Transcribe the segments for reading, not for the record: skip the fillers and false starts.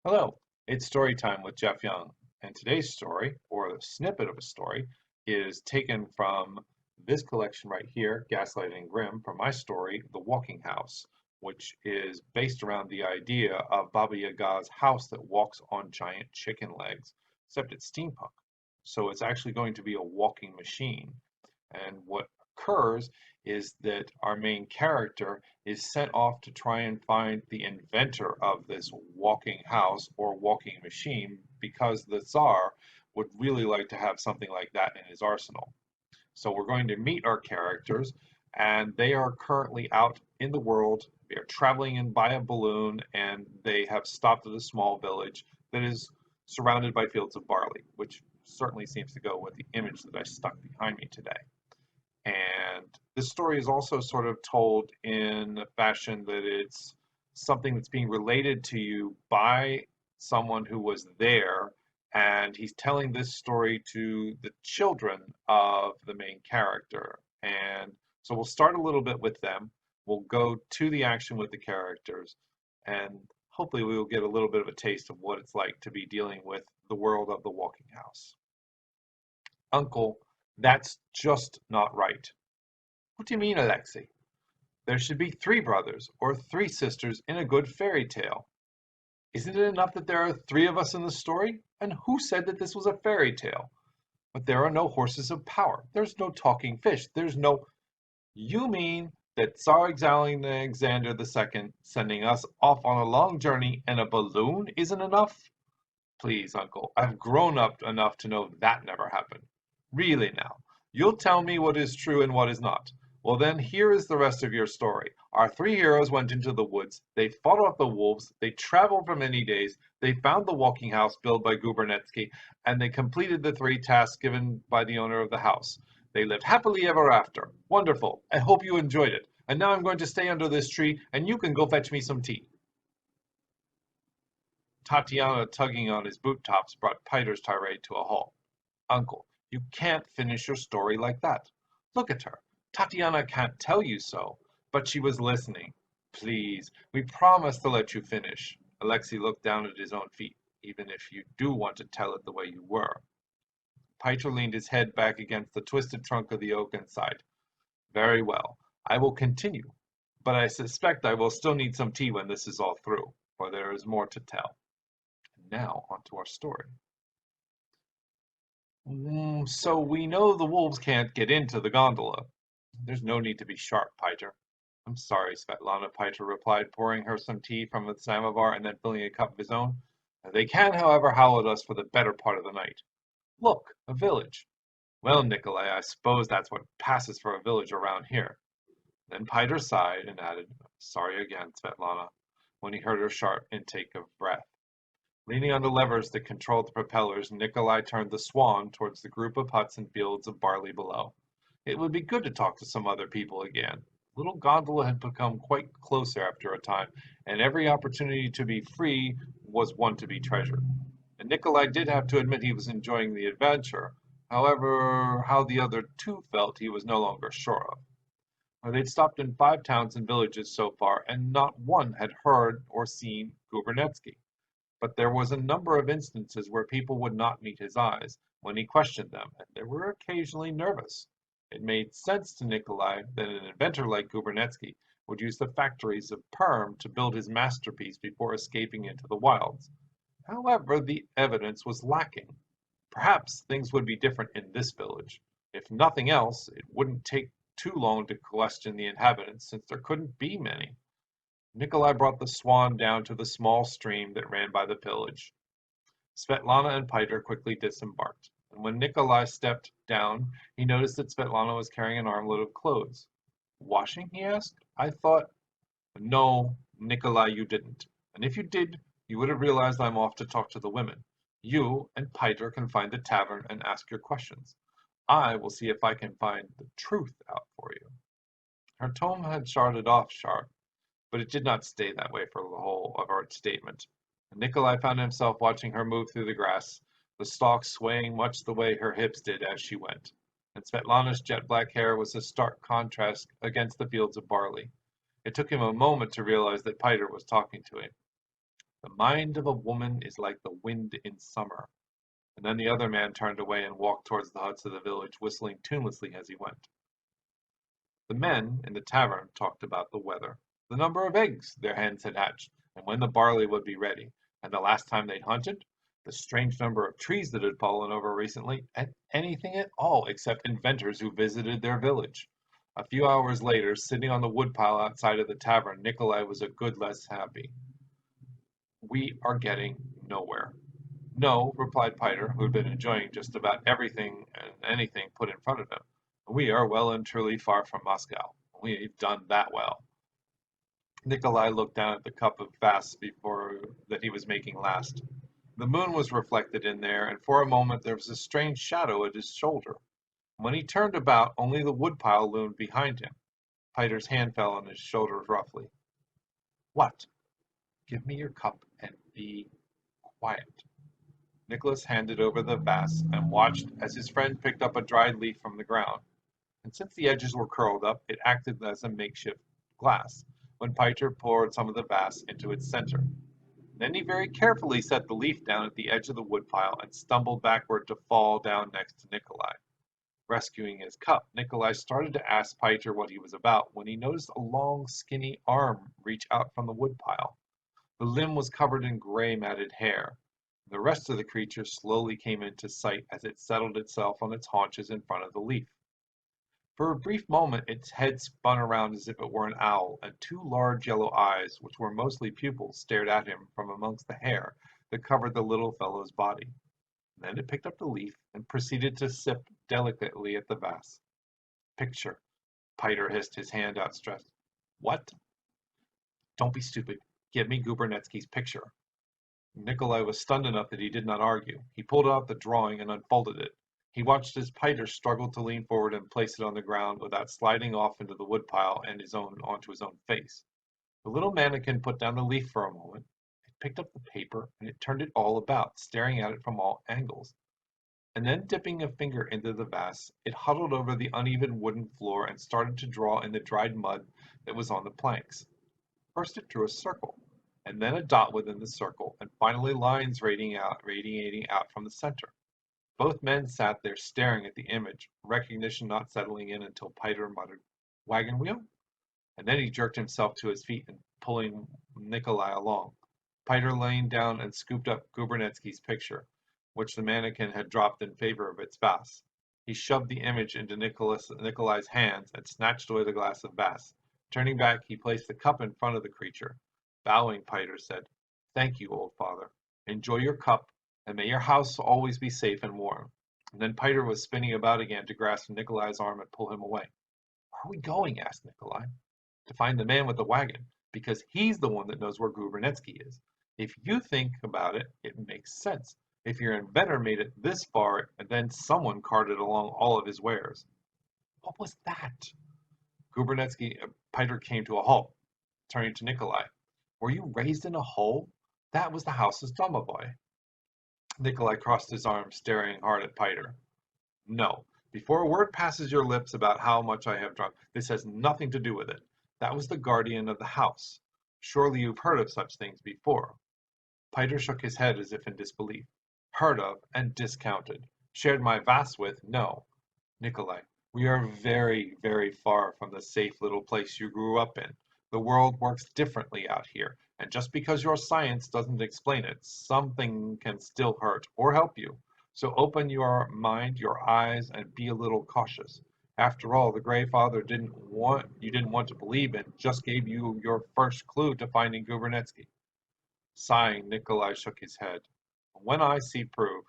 Hello, it's story time with Jeff Young, and today's story, or a snippet of a story, is taken from this collection right here, Gaslight and Grimm, from my story, The Walking House, which is based around the idea of Baba Yaga's house that walks on giant chicken legs, except it's steampunk. So it's actually going to be a walking machine. And what occurs is that our main character is sent off to try and find the inventor of this walking house or walking machine because the Tsar would really like to have something like that in his arsenal. So we're going to meet our characters, and they are currently out in the world. They are traveling in by a balloon, and they have stopped at a small village that is surrounded by fields of barley, which certainly seems to go with the image that I stuck behind me today. And this story is also sort of told in a fashion that it's something that's being related to you by someone who was there. And he's telling this story to the children of the main character. And so we'll start a little bit with them. We'll go to the action with the characters. And hopefully we will get a little bit of a taste of what it's like to be dealing with the world of the walking house. Uncle, that's just not right. What do you mean, Alexei? There should be three brothers or three sisters in a good fairy tale. Isn't it enough that there are three of us in the story? And who said that this was a fairy tale? But there are no horses of power. There's no talking fish. There's no. You mean that Tsar Alexander II sending us off on a long journey in a balloon isn't enough? Please, uncle, I've grown up enough to know that never happened. Really now, you'll tell me what is true and what is not. Well then, here is the rest of your story. Our three heroes went into the woods, they fought off the wolves, they traveled for many days, they found the walking house built by Gubernetsky, and they completed the three tasks given by the owner of the house. They lived happily ever after. Wonderful. I hope you enjoyed it. And now I'm going to stay under this tree, and you can go fetch me some tea. Tatiana tugging on his boot tops brought Piter's tirade to a halt. Uncle, you can't finish your story like that. Look at her. Tatiana can't tell you so, but she was listening. Please, we promised to let you finish. Alexei looked down at his own feet, even if you do want to tell it the way you were. Piter leaned his head back against the twisted trunk of the oak and sighed. Very well, I will continue, but I suspect I will still need some tea when this is all through, for there is more to tell. Now on to our story. So we know the wolves can't get into the gondola. There's no need to be sharp, Piter. I'm sorry, Svetlana, Piter replied, pouring her some tea from the samovar and then filling a cup of his own. They can, however, howl at us for the better part of the night. Look, a village. Well, Nikolai, I suppose that's what passes for a village around here. Then Piter sighed and added, Sorry again, Svetlana, when he heard her sharp intake of breath. Leaning on the levers that controlled the propellers, Nikolai turned the Swan towards the group of huts and fields of barley below. It would be good to talk to some other people again. The little gondola had become quite closer after a time, and every opportunity to be free was one to be treasured. And Nikolai did have to admit he was enjoying the adventure. However, how the other two felt he was no longer sure of. They'd stopped in 5 towns and villages so far, and not one had heard or seen Gubernetsky. But there was a number of instances where people would not meet his eyes when he questioned them, and they were occasionally nervous. It made sense to Nikolai that an inventor like Gubernetsky would use the factories of Perm to build his masterpiece before escaping into the wilds. However, the evidence was lacking. Perhaps things would be different in this village. If nothing else, it wouldn't take too long to question the inhabitants since there couldn't be many. Nikolai brought the Swan down to the small stream that ran by the village. Svetlana and Piter quickly disembarked, and when Nikolai stepped down, he noticed that Svetlana was carrying an armload of clothes. Washing? He asked. I thought. No, Nikolai, you didn't. And if you did, you would have realized I'm off to talk to the women. You and Piter can find the tavern and ask your questions. I will see if I can find the truth out for you. Her tone had started off sharp, but it did not stay that way for the whole of her statement. Nikolai found himself watching her move through the grass, the stalks swaying much the way her hips did as she went. And Svetlana's jet black hair was a stark contrast against the fields of barley. It took him a moment to realize that Piter was talking to him. The mind of a woman is like the wind in summer. And then the other man turned away and walked towards the huts of the village, whistling tunelessly as he went. The men in the tavern talked about the weather, the number of eggs their hens had hatched, and when the barley would be ready, and the last time they'd hunted, the strange number of trees that had fallen over recently, and anything at all except inventors who visited their village. A few hours later, sitting on the woodpile outside of the tavern, Nikolai was a good less happy. We are getting nowhere. No, replied Piter, who had been enjoying just about everything and anything put in front of him. We are well and truly far from Moscow. We've done that well. Nikolai looked down at the cup of Vass before that he was making last. The moon was reflected in there, and for a moment there was a strange shadow at his shoulder. When he turned about, only the woodpile loomed behind him. Piter's hand fell on his shoulder roughly. What? Give me your cup and be quiet. Nicholas handed over the vase and watched as his friend picked up a dried leaf from the ground, and since the edges were curled up, it acted as a makeshift glass when Piter poured some of the vase into its center. Then he very carefully set the leaf down at the edge of the woodpile and stumbled backward to fall down next to Nikolai. Rescuing his cup, Nikolai started to ask Piter what he was about when he noticed a long, skinny arm reach out from the woodpile. The limb was covered in gray matted hair. The rest of the creature slowly came into sight as it settled itself on its haunches in front of the leaf. For a brief moment its head spun around as if it were an owl, and two large yellow eyes, which were mostly pupils, stared at him from amongst the hair that covered the little fellow's body. Then it picked up the leaf and proceeded to sip delicately at the vase. Picture, Piter hissed, his hand outstretched. What? Don't be stupid. Give me Gubernetsky's picture. Nikolai was stunned enough that he did not argue. He pulled out the drawing and unfolded it. He watched as Piter struggled to lean forward and place it on the ground without sliding off into the woodpile and onto his own face. The little mannequin put down the leaf for a moment. It picked up the paper and it turned it all about, staring at it from all angles. And then dipping a finger into the vase, it huddled over the uneven wooden floor and started to draw in the dried mud that was on the planks. First it drew a circle, and then a dot within the circle, and finally lines radiating out from the center. Both men sat there staring at the image, recognition not settling in until Piter muttered, "Wagon wheel?" And then he jerked himself to his feet and pulling Nikolai along. Piter leaned down and scooped up Gubernetsky's picture, which the mannequin had dropped in favor of its vase. He shoved the image into Nikolai's hands and snatched away the glass of vase. Turning back, he placed the cup in front of the creature. Bowing, Piter said, "Thank you, old father. Enjoy your cup, and may your house always be safe and warm." And then Piter was spinning about again to grasp Nikolai's arm and pull him away. "Where are we going?" asked Nikolai. "To find the man with the wagon, because he's the one that knows where Gubernetsky is. If you think about it, it makes sense. If your inventor made it this far, and then someone carted along all of his wares." "What was that?" Piter came to a halt, turning to Nikolai. "Were you raised in a hole? That was the house's domovoi." Nikolai crossed his arms, staring hard at Piter. "No. Before a word passes your lips about how much I have drunk, this has nothing to do with it. That was the guardian of the house. Surely you've heard of such things before." Piter shook his head as if in disbelief. "Heard of and discounted. Shared my vase with, no. Nikolai, we are very, very far from the safe little place you grew up in. The world works differently out here, and just because your science doesn't explain it, something can still hurt or help you. So open your mind, your eyes, and be a little cautious. After all, the Grey Father didn't want to believe in, just gave you your first clue to finding Gubernetsky." Sighing, Nikolai shook his head. "When I see proof."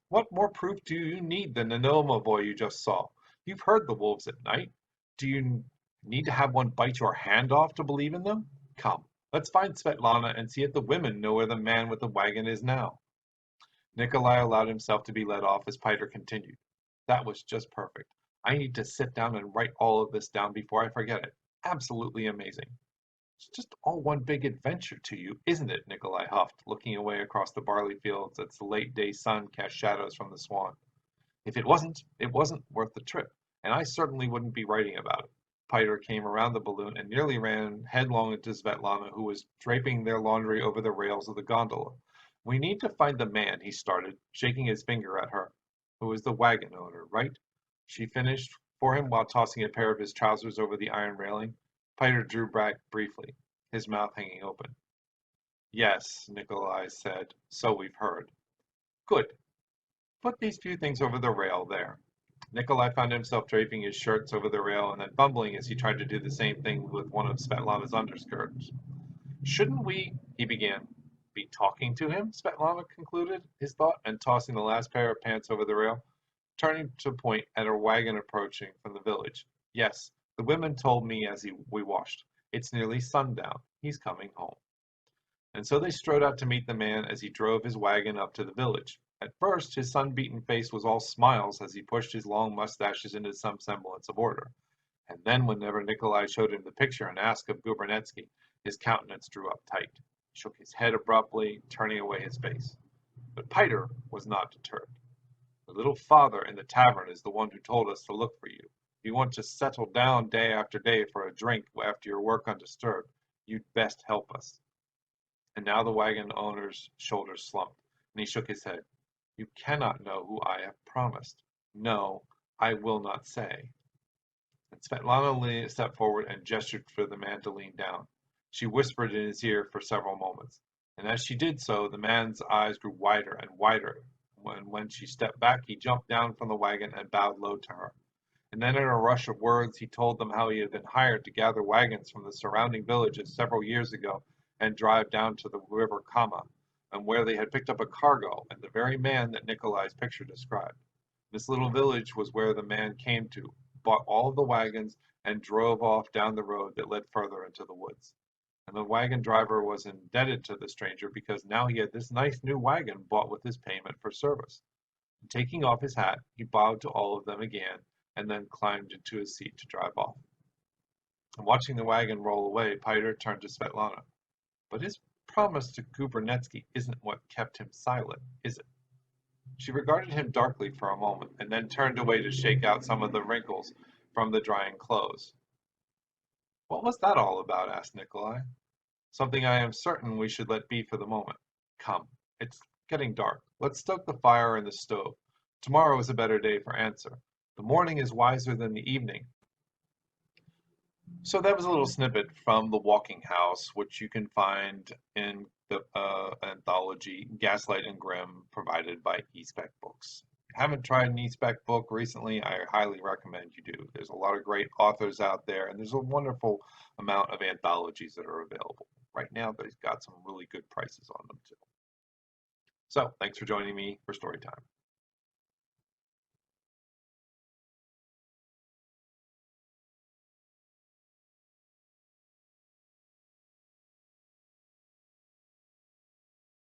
"What more proof do you need than the domovoi you just saw? You've heard the wolves at night. Do you need to have one bite your hand off to believe in them? Come, let's find Svetlana and see if the women know where the man with the wagon is now." Nikolai allowed himself to be led off as Piter continued. "That was just perfect. I need to sit down and write all of this down before I forget it. Absolutely amazing." "It's just all one big adventure to you, isn't it?" Nikolai huffed, looking away across the barley fields as the late day sun cast shadows from the swan. "If it wasn't worth the trip, and I certainly wouldn't be writing about it." Piter came around the balloon and nearly ran headlong into Svetlana, who was draping their laundry over the rails of the gondola. "We need to find the man," he started, shaking his finger at her. "Who is the wagon owner, right?" she finished for him while tossing a pair of his trousers over the iron railing. Piter drew back briefly, his mouth hanging open. "Yes," Nikolai said, "so we've heard." "Good. Put these few things over the rail there." Nikolai found himself draping his shirts over the rail and then fumbling as he tried to do the same thing with one of Svetlana's underskirts. "Shouldn't we," he began. "Be talking to him?" Svetlana concluded his thought, and tossing the last pair of pants over the rail, turning to point at a wagon approaching from the village. "Yes, the women told me as we washed. It's nearly sundown. He's coming home." And so they strode out to meet the man as he drove his wagon up to the village. At first, his sun-beaten face was all smiles as he pushed his long mustaches into some semblance of order. And then whenever Nikolai showed him the picture and asked of Gubernatsky, his countenance drew up tight. He shook his head abruptly, turning away his face. But Piter was not deterred. "The little father in the tavern is the one who told us to look for you. If you want to settle down day after day for a drink after your work undisturbed, you'd best help us." And now the wagon owner's shoulders slumped, and he shook his head. "You cannot know who I have promised. No, I will not say." And Svetlana stepped forward and gestured for the man to lean down. She whispered in his ear for several moments, and as she did so, the man's eyes grew wider and wider. When she stepped back, he jumped down from the wagon and bowed low to her. And then in a rush of words, he told them how he had been hired to gather wagons from the surrounding villages several years ago and drive down to the river Kama, and where they had picked up a cargo, and the very man that Nikolai's picture described. This little village was where the man came to, bought all of the wagons, and drove off down the road that led further into the woods. And the wagon driver was indebted to the stranger because now he had this nice new wagon bought with his payment for service. And taking off his hat, he bowed to all of them again, and then climbed into his seat to drive off. And watching the wagon roll away, Piter turned to Svetlana. "But his promise to Gubernatsky isn't what kept him silent, is it?" She regarded him darkly for a moment, and then turned away to shake out some of the wrinkles from the drying clothes. "What was that all about?" asked Nikolai. "Something I am certain we should let be for the moment. Come, it's getting dark. Let's stoke the fire in the stove. Tomorrow is a better day for answer. The morning is wiser than the evening." So that was a little snippet from The Walking House, which you can find in the anthology Gaslight and Grimm, provided by eSpec Books. If you haven't tried an eSpec book recently, I highly recommend you do. There's a lot of great authors out there, and there's a wonderful amount of anthologies that are available. Right now, they've got some really good prices on them, too. So, thanks for joining me for Storytime.